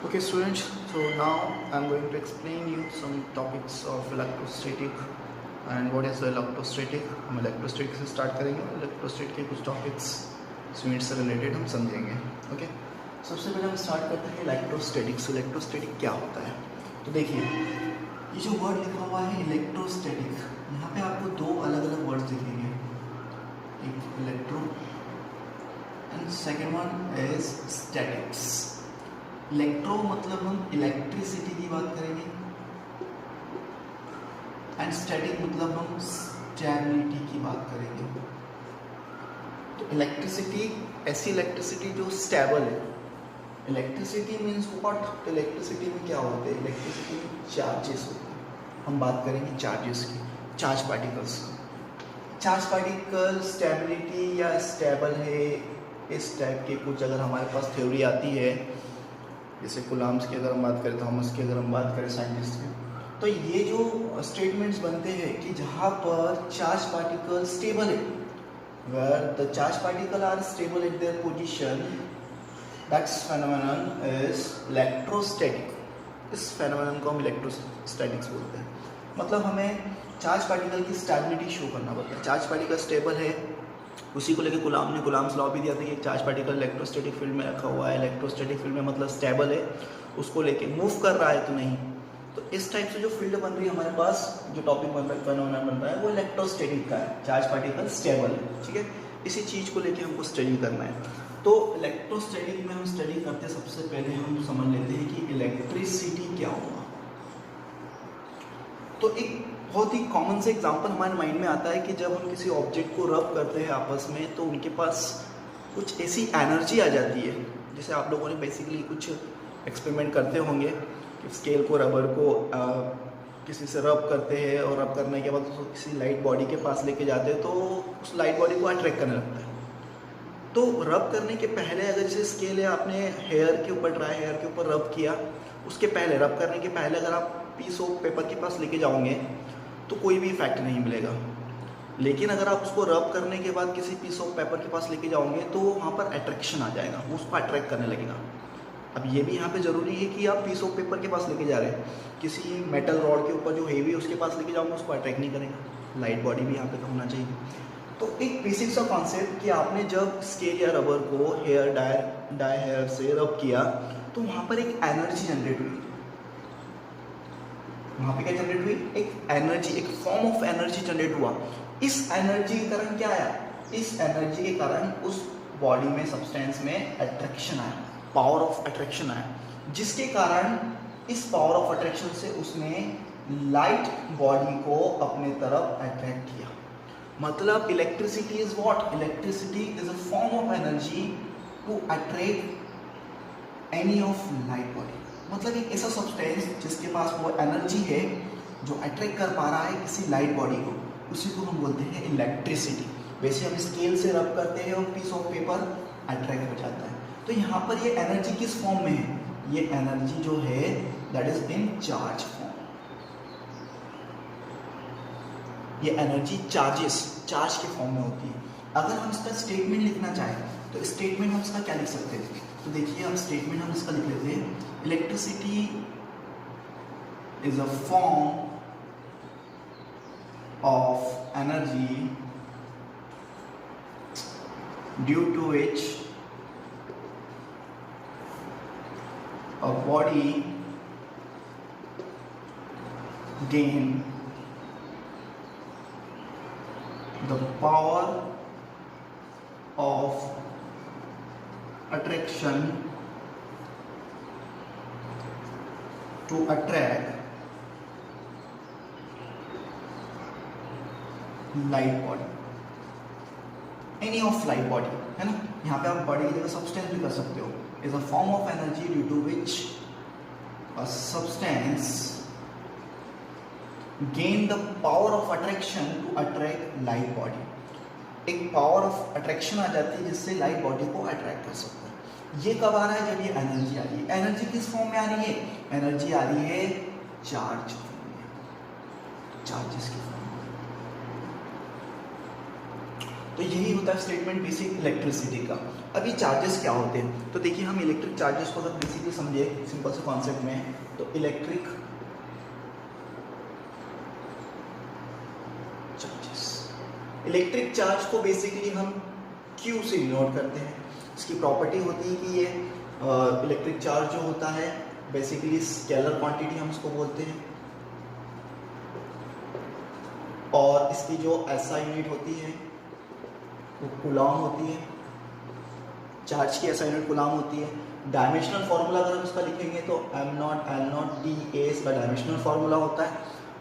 Okay students, so now I'm going to explain you some topics of electrostatic and what is electrostatic. हम electrostatic से start करेंगे और electrostatic के कुछ topics unit से related हम समझेंगे. ओके, सबसे पहले हम स्टार्ट करते हैं इलेक्ट्रोस्टैटिक. इलेक्ट्रोस्टैटिक क्या होता है? तो देखिए, ये जो वर्ड लिखा हुआ है इलेक्ट्रोस्टैटिक, यहाँ पे आपको दो अलग अलग वर्ड्स दिखेंगे, एक electro and second one is statics. Electro मतलब हम इलेक्ट्रिसिटी की बात करेंगे एंड स्टैटिक मतलब हम स्टेबिलिटी की बात करेंगे. तो इलेक्ट्रिसिटी ऐसी इलेक्ट्रिसिटी जो स्टेबल है. Electricity means what? इलेक्ट्रिसिटी में क्या होते हैं? इलेक्ट्रिसिटी में चार्जेस होते हैं. हम बात करेंगे चार्जेस की, charge particles. Charge particle stability या स्टेबल है, इस टाइप के कुछ अगर हमारे पास थ्योरी आती है, जैसे कुलाम्स की अगर हम बात करें, थॉमस की अगर हम बात करें, साइंटिस्ट की, तो ये जो स्टेटमेंट्स बनते हैं कि जहाँ पर चार्ज पार्टिकल स्टेबल है, where the charge particle are stable at their position, that's phenomenon is electrostatic. इस फेनोमेनन को हम इलेक्ट्रोस्टैटिक्स बोलते हैं. मतलब हमें चार्ज पार्टिकल की स्टेबिलिटी शो करना पड़ता है. चार्ज पार्टिकल स्टेबल है, उसी को लेकर कुलाम ने कुलाम्स लॉ भी दिया था कि चार्ज पार्टिकल इलेक्ट्रोस्टैटिक फील्ड में रखा हुआ है. इलेक्ट्रोस्टैटिक फील्ड में मतलब स्टेबल है, उसको लेके मूव कर रहा है तो नहीं. तो इस टाइप से जो फील्ड बन रही है हमारे पास, जो टॉपिक बन रहा है, फेनोमेनन बन रहा है, वो इलेक्ट्रोस्टैटिक का है. चार्ज पार्टिकल स्टेबल है, ठीक है. इसी चीज़ को लेके हमको स्टडी करना है. तो इलेक्ट्रोस्टैटिक में हम स्टडी करते हैं, सबसे पहले हम समझ लेते हैं कि इलेक्ट्रिसिटी क्या होगा. तो एक बहुत ही कॉमन से एग्जांपल हमारे माइंड में आता है कि जब हम किसी ऑब्जेक्ट को रब करते हैं आपस में, तो उनके पास कुछ ऐसी एनर्जी आ जाती है. जैसे आप लोगों ने बेसिकली कुछ एक्सपेरिमेंट करते होंगे कि स्केल को, रबर को किसी से रब करते हैं और रब करने के बाद उसको किसी लाइट बॉडी के पास लेके जाते हैं, तो उस लाइट बॉडी को अट्रैक्ट करने लगता है. तो रब करने के पहले अगर जैसे स्केल है, आपने हेयर के ऊपर, ड्राई हेयर के ऊपर रब किया, उसके पहले, रब करने के पहले अगर आप पीस ऑफ पेपर के पास लेके जाओगे तो कोई भी इफेक्ट नहीं मिलेगा. लेकिन अगर आप उसको रब करने के बाद किसी पीस ऑफ पेपर के पास लेके जाओगे तो वहाँ पर अट्रैक्शन आ जाएगा, वो उसको अट्रैक्ट करने लगेगा. अब ये भी यहाँ पे ज़रूरी है कि आप पीस ऑफ पेपर के पास लेके जा रहे हैं, किसी मेटल रॉड के ऊपर जो हेवी है उसके पास लेके जाओगे, उसको अट्रैक्ट नहीं करेगा. लाइट बॉडी भी यहाँ पे होना चाहिए. तो एक बेसिक सा कॉन्सेप्ट कि आपने जब स्केल या रबर को हेयर डाई हेयर से रब किया, तो वहाँ पर एक एनर्जी जनरेट हुई. वहाँ पे क्या जनरेट हुई? एक एनर्जी, एक फॉर्म ऑफ एनर्जी जनरेट हुआ. इस एनर्जी के कारण क्या आया? इस एनर्जी के कारण उस बॉडी में, सब्सटेंस में अट्रैक्शन आया, पावर ऑफ अट्रैक्शन आया, जिसके कारण इस पावर ऑफ अट्रैक्शन से उसने लाइट बॉडी को अपने तरफ अट्रैक्ट किया. मतलब electricity is what? Electricity is a form of energy to attract any of light body. मतलब एक ऐसा सब्सटेंस जिसके पास वो एनर्जी है जो अट्रैक्ट कर पा रहा है किसी लाइट बॉडी को, उसी को हम बोलते हैं इलेक्ट्रिसिटी. वैसे हम स्केल से रब करते हैं और पीस ऑफ पेपर अट्रैक्ट हो जाता है. तो यहाँ पर ये एनर्जी किस फॉर्म में है? ये एनर्जी जो है that is in charge form. ये एनर्जी चार्ज के फॉर्म में होती है. अगर हम इसका स्टेटमेंट लिखना चाहें तो स्टेटमेंट हम इसका क्या लिख सकते हैं? तो देखिए, अब स्टेटमेंट हम इसका लिख लेते हैं. Electricity is a form of energy due to which a body gain the power of attraction to attract light body, any of light body, है ना. यहाँ पे आप बॉडी की जगह सब्सटेंस भी कर सकते हो. is a form of energy due to which a substance gain the power of attraction to attract light body. एक पावर ऑफ अट्रैक्शन आ जाती है जिससे लाइट बॉडी को अट्रैक्ट कर सकता है. ये कब आ रहा है? जब ये एनर्जी आ रही है. एनर्जी किस फॉर्म में आ रही है? एनर्जी आ रही है चार्ज फॉर्म में, चार्जेस की फॉर्म में. तो यही होता है स्टेटमेंट बेसिक इलेक्ट्रिसिटी का। अब ये चार्जेस क्या होते हैं, तो देखिए हम इलेक्ट्रिक चार्जेस को अगर बेसिकली समझे सिंपल से कॉन्सेप्ट में, तो इलेक्ट्रिक चार्ज को बेसिकली हम Q से डिनोट करते हैं। इसकी प्रॉपर्टी होती है कि ये इलेक्ट्रिक चार्ज जो होता है बेसिकली स्केलर क्वांटिटी हम इसको बोलते हैं, और इसकी जो SI यूनिट होती है वो कूलॉम होती है। चार्ज की SI यूनिट कूलॉम होती है। डायमेंशनल फार्मूला अगर हम इसका लिखेंगे तो m0 इसका डायमेंशनल फार्मूला होता है।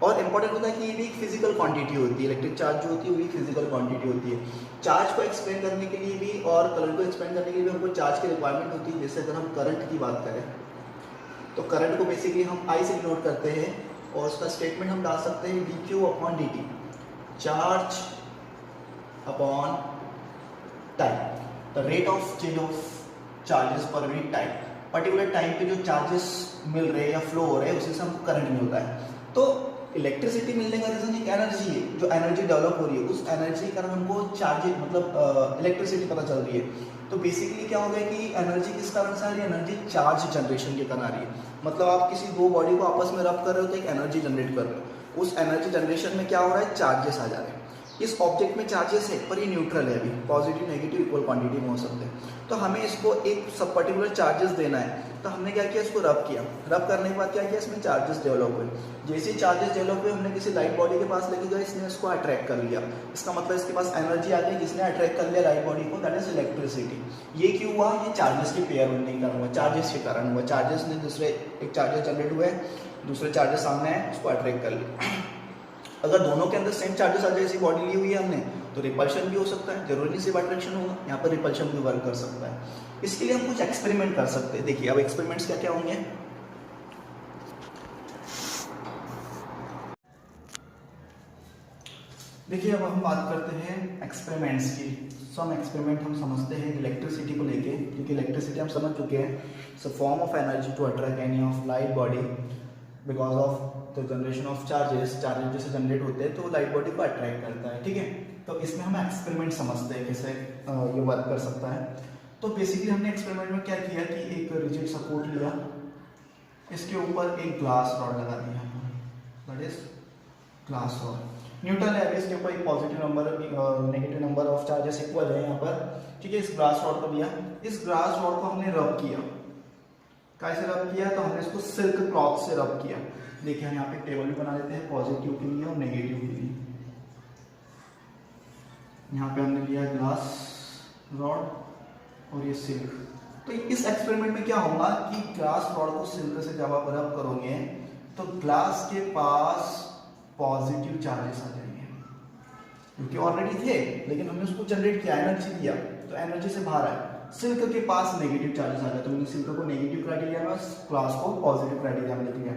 और इंपॉर्टेंट होता है कि ये भी एक फिजिकल क्वांटिटी होती है, इलेक्ट्रिक चार्ज जो होती है वो भी फिजिकल क्वांटिटी होती है। चार्ज को एक्सप्लेन करने के लिए भी और करंट को एक्सप्लेन करने के लिए भी हमको चार्ज की रिक्वायरमेंट होती है। जैसे अगर हम करंट की बात करें तो करंट को बेसिकली हम I से डिनोट करते हैं, और उसका स्टेटमेंट हम डाल सकते हैं dq/dt, charge upon time, the rate of change of charges per unit time. Particular time पे जो चार्जेस मिल रहे हैं या फ्लो हो रहे हैं उसी से हमको करंट मिलता है। तो इलेक्ट्रिसिटी मिलने का रीजन एक एनर्जी है, जो एनर्जी डेवलप हो रही है, उस एनर्जी के कारण हमको चार्ज मतलब इलेक्ट्रिसिटी पता चल रही है। तो बेसिकली क्या हो गया कि एनर्जी किस कारण से आ रही है, एनर्जी चार्ज जनरेशन के कारण आ रही है। मतलब आप किसी दो बॉडी को आपस में रब कर रहे हो तो एक एनर्जी जनरेट कर रहे हो, उस एनर्जी जनरेशन में क्या हो रहा है, चार्जेस आ जा रहे हैं। इस ऑब्जेक्ट में चार्जेस है पर ये न्यूट्रल है, अभी पॉजिटिव नेगेटिव इक्वल क्वांटिटी में हो सकते हैं। तो हमें इसको एक सब पर्टिकुलर चार्जेस देना है, तो हमने क्या किया, इसको रब किया। रब करने के बाद क्या किया, इसमें चार्जेस डेवलप हुए। जैसे ही चार्जेस डेवलप हुए हमने किसी लाइट बॉडी के पास लेके गए, इसने इसको अट्रैक्ट कर लिया। इसका मतलब इसके पास एनर्जी आ गई जिसने अट्रैक्ट कर लिया लाइट बॉडी को, दैट इज इलेक्ट्रिसिटी। ये क्यों हुआ, ये चार्जेस के पेयर बनने के कारण हुआ, चार्जेस के कारण हुआ। चार्जेस ने दूसरे एक चार्जेस जनरेट हुए, दूसरे चार्जेस सामने आए, उसको अट्रैक्ट कर लिया। अगर दोनों के अंदर सेम चार्जेस आ जाए, ऐसी बॉडी ली हुई है हमने, तो रिपल्शन भी हो सकता है, जरूरी नहीं सिर्फ अट्रैक्शन होगा, यहाँ पर रिपल्शन भी वर्क कर सकता है। इसके लिए हम कुछ एक्सपेरिमेंट कर सकते हैं। देखिए अब एक्सपेरिमेंट्स क्या क्या होंगे। देखिए अब हम बात करते हैं एक्सपेरिमेंट्स की। सम एक्सपेरिमेंट हम समझते हैं इलेक्ट्रिसिटी को लेके, क्योंकि इलेक्ट्रिसिटी हम समझ चुके हैं, so form of energy to attract any of light body because of the generation of charges जैसे जनरेट होते हैं तो लाइट बॉडी को अट्रैक्ट करता है। ठीक है, तो इसमें हम एक्सपेरिमेंट समझते हैं कैसे ये वर्क कर सकता है। तो बेसिकली हमने एक्सपेरिमेंट में क्या किया कि एक रिजिड सपोर्ट लिया, इसके ऊपर एक ग्लास रॉड लगा दिया, that is glass rod neutral है, इसके ऊपर एक positive number negative number of charges equal है यहाँ पर। ठीक है, इस ग्लास रॉड को दिया, इस ग्लास रॉड को हमने रब किया। कैसे रब किया, तो हमने इसको सिल्क क्लॉथ से रब किया। देखिए हम यहाँ पे टेबल भी बना लेते हैं पॉजिटिव के लिए और नेगेटिव के लिए। यहाँ पे हमने लिया ग्लास रॉड और ये सिल्क। तो इस एक्सपेरिमेंट में क्या होगा कि ग्लास रॉड को सिल्क से जब आप रब करोगे तो ग्लास के पास पॉजिटिव चार्जेस आ जाएंगे, क्योंकि ऑलरेडी थे लेकिन हमने उसको जनरेट किया, एनर्जी दिया, तो एनर्जी से बाहर आया। सिल्क के पास नेगेटिव चार्जेस आ गए, तो मैंने सिल्क को नेगेटिव क्राइटेरिया में, ग्लास को पॉजिटिव क्राइटेरिया में लेके गया,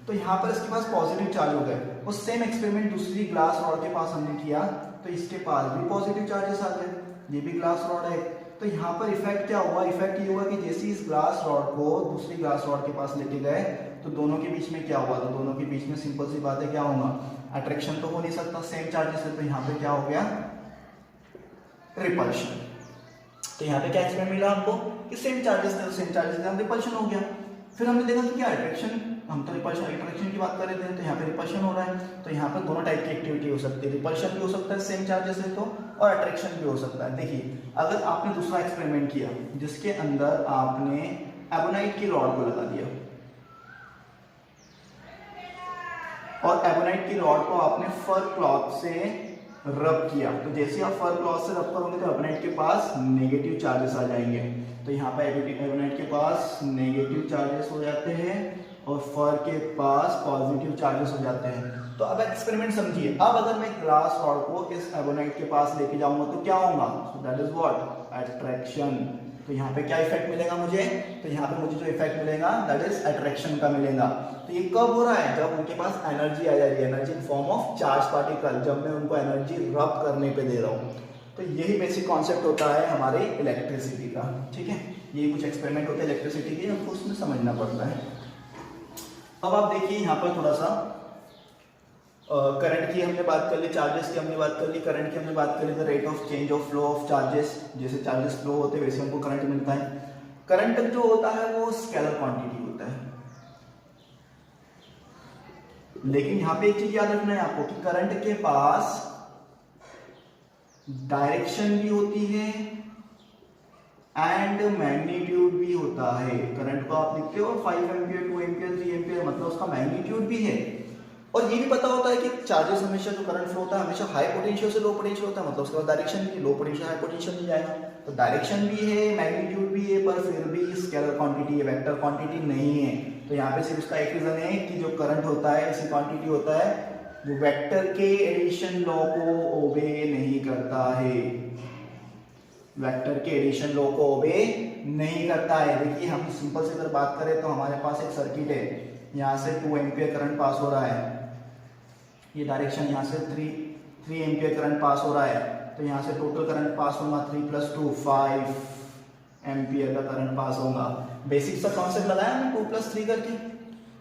तो यहाँ पर इसके पास पॉजिटिव चार्ज हो गए। वो सेम एक्सपेरिमेंट दूसरी ग्लास रॉड के पास हमने किया, तो इसके पास भी पॉजिटिव चार्जेस आ गए, ये भी ग्लास रॉड है। तो यहाँ पर इफेक्ट क्या हुआ, इफेक्ट ये हुआ कि जैसे इस ग्लास रॉड को दूसरी ग्लास रॉड के पास लेके गए तो दोनों के बीच में क्या हुआ, तो दोनों के बीच में सिंपल सी बात है क्या होगा, अट्रैक्शन तो हो नहीं सकता, सेम चार्जेस है, तो यहाँ पे क्या हो गया, रिपल्शन। तो यहाँ पे क्या एक्सपेरिमेंट मिला हमको कि सेम चार्जेस थे, सेम चार्जेस थे, रिपल्शन हो गया। फिर हमने देखा कि क्या अट्रैक्शन, हम तो रिपल्शन अट्रैक्शन की बात कर रहे थे, तो यहाँ पे रिपल्शन हो रहा है। तो यहाँ पर दोनों टाइप की एक्टिविटी हो सकती है, रिपल्शन भी हो सकता है सेम चार्जेस है तो, और अट्रैक्शन भी हो सकता है। देखिए अगर आपने दूसरा एक्सपेरिमेंट किया जिसके अंदर आपने एबोनाइट की रॉड को लगा दिया और एबोनाइट की रॉड को आपने फर क्लॉथ से रब किया, तो जैसे आप फर क्लॉथ से रब करोगे तो एबोनाइट के पास नेगेटिव चार्जेस आ जाएंगे। तो यहाँ पे एबोनाइट के पास नेगेटिव चार्जेस हो जाते हैं और फर के पास पॉजिटिव चार्जेस हो जाते हैं। तो अब एक्सपेरिमेंट समझिए, अब अगर मैं ग्लास रॉड को इस एबोनाइट के पास लेके जाऊंगा तो क्या होगा, so that is what, attraction. तो यहाँ पे क्या इफेक्ट मिलेगा मुझे, तो यहाँ पे मुझे जो इफेक्ट मिलेगा दैट इज अट्रैक्शन का मिलेगा। तो ये कब हो रहा है, जब उनके पास एनर्जी आ जा रही है, energy in form of charge particle, जब मैं उनको एनर्जी रब करने पे दे रहा हूँ। तो यही बेसिक कॉन्सेप्ट होता है हमारे इलेक्ट्रिसिटी का। ठीक है, ये कुछ एक्सपेरिमेंट होते हैं इलेक्ट्रिसिटी के, हमको उसमें समझना पड़ता है। अब आप देखिए यहाँ पर थोड़ा सा करंट की हमने बात कर ली, चार्जेस की हमने बात कर ली, करंट की हमने बात कर ली, the rate of change of flow of charges, जैसे चार्जेस फ्लो होते हैं वैसे हमको करंट मिलता है। करंट जो होता है वो स्केलर क्वांटिटी होता है, लेकिन यहां पे एक चीज याद रखना है आपको कि करंट के पास डायरेक्शन भी होती है एंड मैग्नीट्यूड भी होता है। करंट को आप लिखते हो 5 एम्पियर, 2 एम्पियर, 3 एम्पियर, मतलब उसका मैग्नीट्यूड भी है। और ये भी पता होता है कि चार्जेस हमेशा जो करंट फ्लो होता है हमेशा हाई पोटेंशियल से लो पोटेंशियल होता है, मतलब उसके बाद डायरेक्शन भी लो पोटेंशियल हाई पोटेंशियल में जाएगा। तो डायरेक्शन भी है, मैग्नीट्यूड भी है, पर फिर भी स्केलर क्वांटिटी है, वेक्टर क्वांटिटी नहीं है। तो यहाँ पे सिर्फ उसका एक रीजन है कि जो करंट होता है ऐसी क्वांटिटी होता है जो वेक्टर के एडिशन लॉ को ओबे नहीं करता है, वेक्टर के एडिशन लॉ को ओबे नहीं करता है। देखिए हम सिंपल से अगर बात करें तो हमारे पास एक सर्किट है, यहाँ से 2 एम्पियर करंट पास हो रहा है, ये डायरेक्शन यहाँ से 3 एम्पियर करंट पास हो रहा है, तो यहाँ से टोटल करंट पास होगा 3 + 2 5 एम्पियर का करंट पास होगा। बेसिक सा कॉन्सेप्ट लगाया हमने 2 + 3 करके,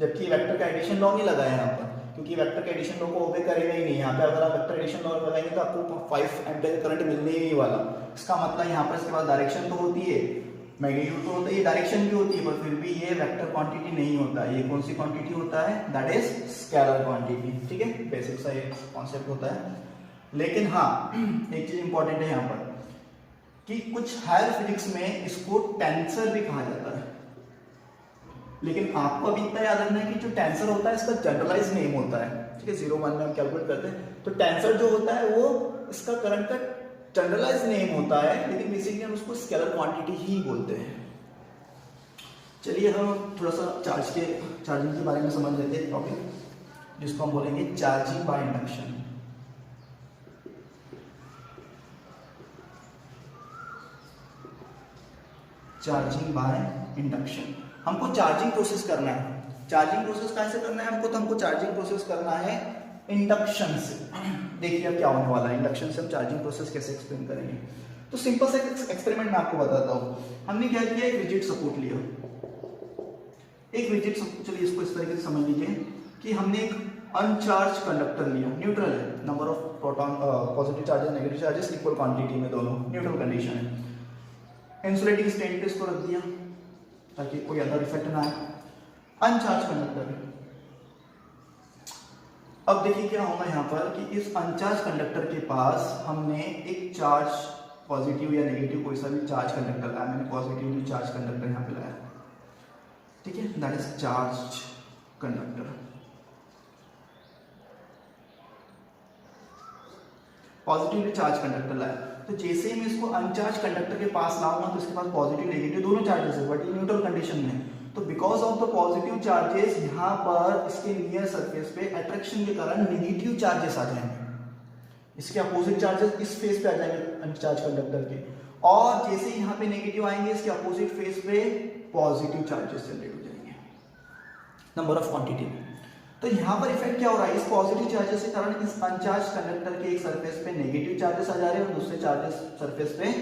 जबकि वेक्टर का एडिशन लॉ नहीं लगाया यहाँ पर, क्योंकि वेक्टर के एडिशन लॉ को ओबे करेगा ही नहीं। यहाँ पे अगर आप वेक्टर एडिशन लॉ लगाएंगे तो आपको 5 एम्पियर का करंट मिलने ही नहीं वाला। इसका मतलब यहाँ पर इसके पास डायरेक्शन तो होती है, मैग्नीट्यूड तो होता है, ये डायरेक्शन भी होती है, पर फिर भी ये वेक्टर क्वांटिटी नहीं होता है। ये कौन सी क्वांटिटी होता है? That is scalar quantity. ठीक है, बेसिक सा ये कॉन्सेप्ट होता है। लेकिन हाँ एक चीज इंपॉर्टेंट है यहाँ पर कि कुछ हायर फिजिक्स में इसको टेंसर भी कहा जाता है, लेकिन आपको अभी इतना याद रखना है कि जो टेंसर होता है इसका जनरलाइज नेम होता है। ठीक है, 0 1 में हम कैलकुलेट करते हैं, तो टेंसर जो होता है वो इसका करंट का जनरलाइज नेम होता है, लेकिन बेसिकली हम उसको स्केलर क्वांटिटी ही बोलते हैं। चलिए हम थोड़ा सा चार्जिंग के बारे में समझ लेते हैं टॉपिक, जिसको हम बोलेंगे charging by induction. Charging by induction, हमको चार्जिंग प्रोसेस करना है। चार्जिंग प्रोसेस कैसे करना है हमको? तो हमको चार्जिंग प्रोसेस करना है इंडक्शन से। देखिए अब क्या होने वाला है, इंडक्शन से हम चार्जिंग प्रोसेस कैसे एक्सप्लेन करेंगे। तो सिंपल से एक्सपेरिमेंट मैं आपको बताता हूँ। हमने क्या किया, एक रिजिड सपोर्ट लिया, एक रिजिड सपोर्ट, चलिए इसको इस तरीके से समझ लीजिए कि हमने एक अनचार्ज कंडक्टर लिया, न्यूट्रल है, number of proton positive charges negative charges equal quantity में, दोनों न्यूट्रल कंडीशन है। इंसुलेटिंग स्टैंड पे इसको रख दिया ताकि कोई अदर इफेक्ट ना आए, अनचार्ज कंडक्टर है। अब देखिए क्या होगा यहाँ पर कि इस अनचार्ज कंडक्टर के पास हमने एक चार्ज पॉजिटिव या नेगेटिव कोई सा भी चार्ज कंडक्टर लाया, मैंने पॉजिटिवली चार्ज कंडक्टर यहाँ पे लाया। ठीक है, that is charge conductor. Positively charge conductor लाया, तो जैसे ही मैं इसको अनचार्ज कंडक्टर के पास लाऊंगा तो इसके पास पॉजिटिव नेगेटिव दोनों चार्जेस है, बट ये न्यूट्रल कंडीशन में है। तो because of the positive charges यहाँ पर इसके नियर सरफेस पे अट्रैक्शन के कारण नेगेटिव चार्जेस आ जाएंगे, इसके अपोजिट चार्जेस इस फेस पे आ जाएंगे अनचार्ज कंडक्टर के, और जैसे ही यहाँ पे नेगेटिव आएंगे इसके अपोजिट फेस पे पॉजिटिव चार्जेस जनरेट हो जाएंगे नंबर ऑफ क्वांटिटी में। तो यहाँ पर इफेक्ट क्या हो रहा है, इस पॉजिटिव चार्जेस के कारण इस अनचार्ज कंडक्टर के एक सरफेस पे नेगेटिव चार्जेस आ जा रहे हैं और दूसरे चार्जेस सरफेस पे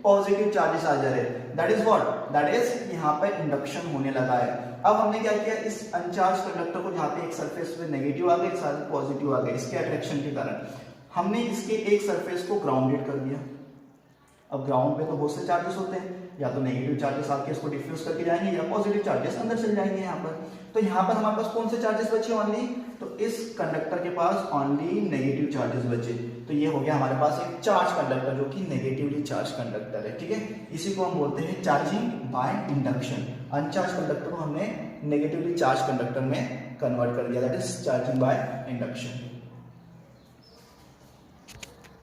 पॉजिटिव चार्जेस आ जा रहे हैं। That is what, that is यहाँ पे इंडक्शन होने लगा है। अब हमने क्या किया, इस अनचार्ज कंडक्टर को जहाँ पे एक सरफेस पे नेगेटिव आ गया, एक साथ पॉजिटिव आ गया, इसके अट्रैक्शन के कारण हमने इसके एक सरफेस को ग्राउंडेड कर दिया। अब ग्राउंड पे तो बहुत से चार्जेस होते हैं, या तो नेगेटिव चार्जेस आके इसको डिफ्यूज करके जाएंगे या पॉजिटिव चार्जेस अंदर चले जाएंगे यहाँ पर। तो यहाँ पर हमारे पास कौन से चार्जेस बचे ओनली, तो इस कंडक्टर के पास ओनली नेगेटिव चार्जेस बचे। तो ये हो गया हमारे पास एक चार्ज कंडक्टर जो कि नेगेटिवली चार्ज कंडक्टर है। ठीक है, इसी को हम बोलते हैं चार्जिंग बाय इंडक्शन। अनचार्ज कंडक्टर को हमने नेगेटिवली चार्ज कंडक्टर में कन्वर्ट कर दिया, that is charging by induction.